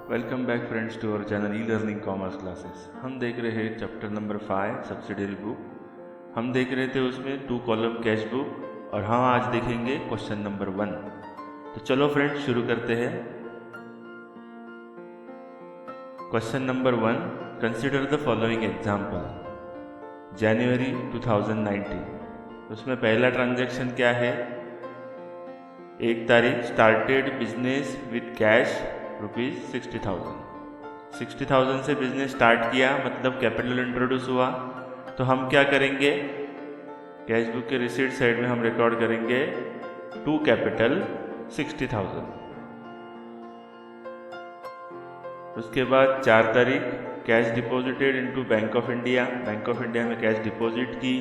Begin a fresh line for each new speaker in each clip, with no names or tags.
Welcome back friends to our channel e learning commerce classes. हम देख रहे हैं चैप्टर नंबर 5 सब्सिडियरी बुक। हम देख रहे थे उसमें 2 कॉलम कैश बुक और हम आज देखेंगे क्वेश्चन नंबर 1। तो चलो फ्रेंड्स शुरू करते हैं। Question number 1, consider the following example. जनवरी 2019, उसमें पहला ट्रांजैक्शन क्या है? 1 तारीख स्टार्टेड बिजनेस विद कैश ₹60,000। 60,000 से बिजनेस स्टार्ट किया, मतलब कैपिटल इंट्रोड्यूस हुआ। तो हम क्या करेंगे? कैश बुक के रिसीट साइड में हम रिकॉर्ड करेंगे टू कैपिटल 60,000। उसके बाद 4 तारीख cash deposited into bank of India. Bank of India में कैश डिपॉजिट की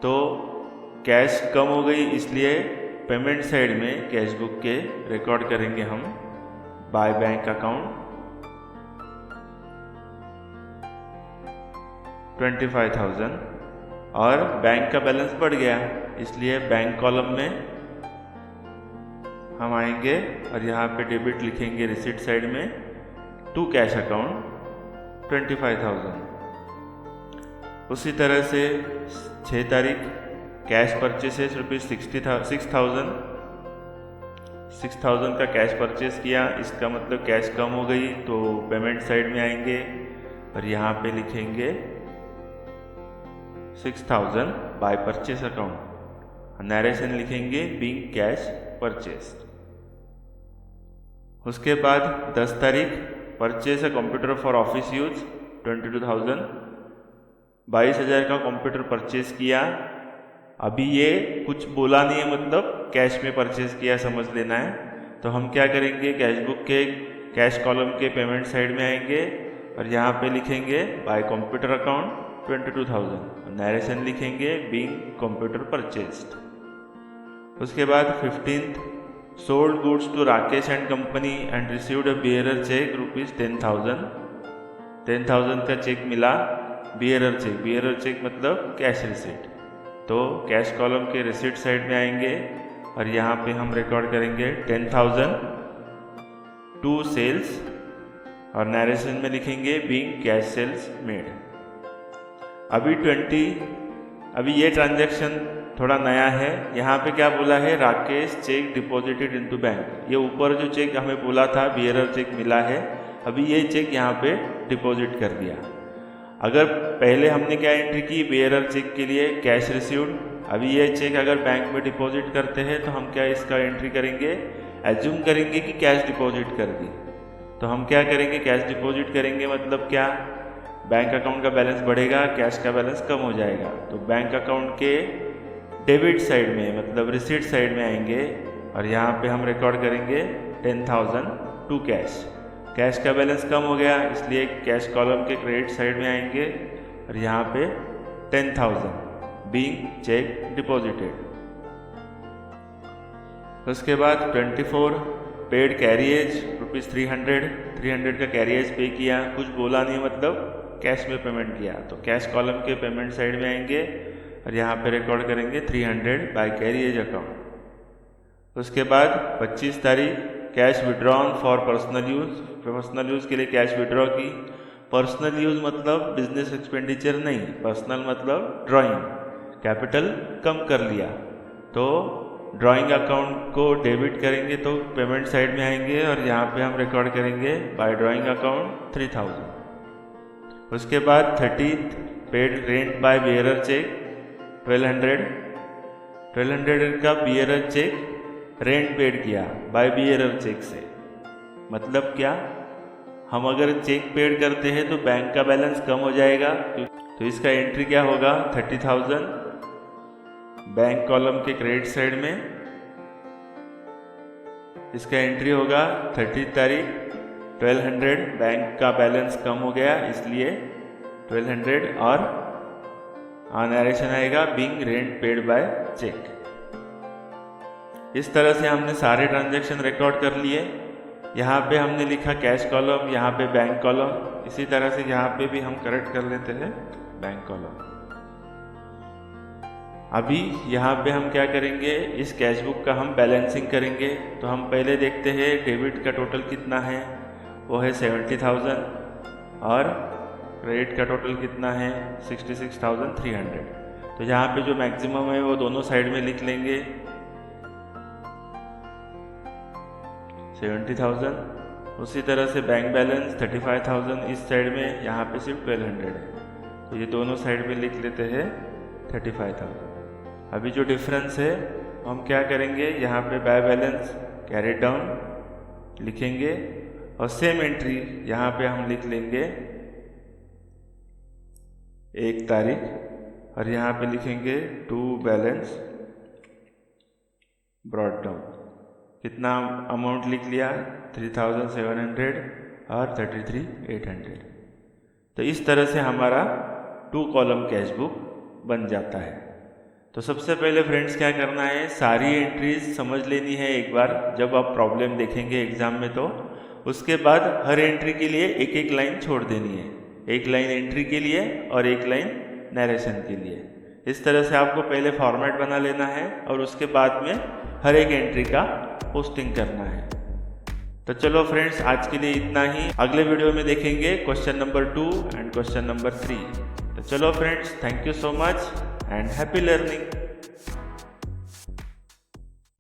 तो कैश कम हो गई, इसलिए पेमेंट साइड में कैश बुक के रिकॉर्ड करेंगे हम बाय बैंक अकाउंट 25,000 और बैंक का बैलेंस बढ़ गया, इसलिए बैंक कॉलम में हम आएंगे और यहाँ पे डेबिट लिखेंगे रिसीट साइड में टू कैश अकाउंट 25,000। उसी तरह से 6 तारीख कैश परचेसेस ₹6,000 का कैश परचेस किया। इसका मतलब कैश कम हो गई, तो पेमेंट साइड में आएंगे और यहाँ पे लिखेंगे 6,000 बाय परचेस अकाउंट। नरेशन लिखेंगे बीइंग कैश परचेस। उसके बाद 10 तारीख purchase a computer for office use 22,000। 22,000 का कंप्यूटर परचेस किया। अभी ये कुछ बोला नहीं है, मतलब कैश में परचेज किया समझ लेना है। तो हम क्या करेंगे? कैश बुक के कैश कॉलम के पेमेंट साइड में आएंगे और यहाँ पे लिखेंगे बाय कंप्यूटर अकाउंट 22,000। नरेशन लिखेंगे बीइंग कंप्यूटर परचेज्ड। उसके बाद 15th sold goods to Rakesh and company and received a bearer cheque ₹10,000। 10,000 का चेक मिला, बियरर चेक मतलब कैश रिसीट। तो कैश कॉलम के रिसीट साइड में आएंगे और यहाँ पे हम रिकॉर्ड करेंगे 10,000 टू सेल्स और नरेशन में लिखेंगे बीइंग कैश सेल्स मेड। अभी ये ट्रांजैक्शन थोड़ा नया है। यहाँ पे क्या बोला है? Rakesh check deposited into bank. ये ऊपर जो चेक हमें बोला था बियरर चेक मिला है, अभी ये चेक यहाँ पे डिपॉजिट कर दिया। अगर पहले हमने क्या एंट्री की? बियरर चेक के लिए कैश रिसीव्ड। अभी ये चेक अगर बैंक में डिपॉजिट करते हैं तो हम क्या इसका एंट्री करेंगे? एज्यूम करेंगे कि कैश डिपॉजिट कर दी। तो हम क्या करेंगे? कैश डिपॉजिट करेंगे, मतलब क्या? बैंक अकाउंट का बैलेंस बढ़ेगा, कैश का बैलेंस कम हो जाएगा। तो बैंक अकाउंट के डेबिट साइड में मतलब रिसीट साइड में आएंगे और यहाँ पे हम रिकॉर्ड करेंगे 10,000 टू कैश। कैश का बैलेंस कम हो गया, इसलिए कैश कॉलम के क्रेडिट साइड में आएंगे और यहाँ पे 10,000 बीइंग चेक डिपॉजिटेड। उसके बाद 24 पेड कैरिएज ₹300 का कैरिएज पे किया। कुछ बोला नहीं, मतलब कैश में पेमेंट किया। तो कैश कॉलम के पेमेंट साइड में आएंगे और यहाँ पे रिकॉर्ड करेंगे 300 बाय कैरिएज अकाउंट। उसके बाद 25 तारीख cash withdrawn for personal use के लिए कैश विड्रॉ की। पर्सनल यूज़ मतलब बिजनेस एक्सपेंडिचर नहीं, पर्सनल मतलब ड्राइंग, कैपिटल कम कर लिया। तो ड्राइंग अकाउंट को डेबिट करेंगे तो पेमेंट साइड में आएंगे और यहाँ पे हम रिकॉर्ड करेंगे बाय ड्राइंग अकाउंट 3,000। उसके बाद 30th paid rent by bearer cheque 1200 का बियरर चेक रेंट पेड किया बाय बियरर चेक से। मतलब क्या? हम अगर चेक पेड करते हैं तो बैंक का बैलेंस कम हो जाएगा। तो इसका एंट्री क्या होगा? 30,000 बैंक कॉलम के क्रेडिट साइड में। इसका एंट्री होगा 30 तारीख 1200, बैंक का बैलेंस कम हो गया इसलिए 1200 और नरेशन आएगा being rent paid by cheque. इस तरह से हमने सारे ट्रांजैक्शन रिकॉर्ड कर लिए। यहाँ पे हमने लिखा कैश कॉलम, यहाँ पे बैंक कॉलम। इसी तरह से यहाँ पे भी हम करेक्ट कर लेते हैं बैंक कॉलम। अभी यहाँ पे हम क्या करेंगे, इस कैश बुक का हम बैलेंसिंग करेंगे। तो हम पहले देखते हैं डेबिट का टोटल कितना है, वो है 70,000 और क्रेडिट का टोटल कितना है 66,300। तो यहाँ पे जो मैक्सिमम है वो दोनों साइड में लिख लेंगे 70,000। उसी तरह से बैंक बैलेंस 35,000 इस साइड में, यहाँ पे सिर्फ 1200 है, तो ये दोनों साइड में लिख लेते हैं 35,000। अभी जो डिफरेंस है हम क्या करेंगे, यहाँ पे बाय बैलेंस कैरी डाउन लिखेंगे और सेम एंट्री यहाँ पे हम लिख लेंगे 1 तारीख और यहाँ पे लिखेंगे टू बैलेंस ब्रॉट डाउन। कितना अमाउंट लिख लिया 3,700 और 33,800। तो इस तरह से हमारा 2 कॉलम कैश बुक बन जाता है। तो सबसे पहले फ्रेंड्स क्या करना है, सारी एंट्रीज समझ लेनी है एक बार जब आप प्रॉब्लम देखेंगे एग्जाम में। तो उसके बाद हर एंट्री के लिए एक एक लाइन छोड़ देनी है, एक लाइन एंट्री के लिए और एक लाइन नरेशन के लिए। इस तरह से आपको पहले फॉर्मेट बना लेना है और उसके बाद में हर एक एंट्री का पोस्टिंग करना है। तो चलो फ्रेंड्स, आज के लिए इतना ही। अगले वीडियो में देखेंगे question number 2 and question number 3। तो चलो friends, thank you so much and happy learning.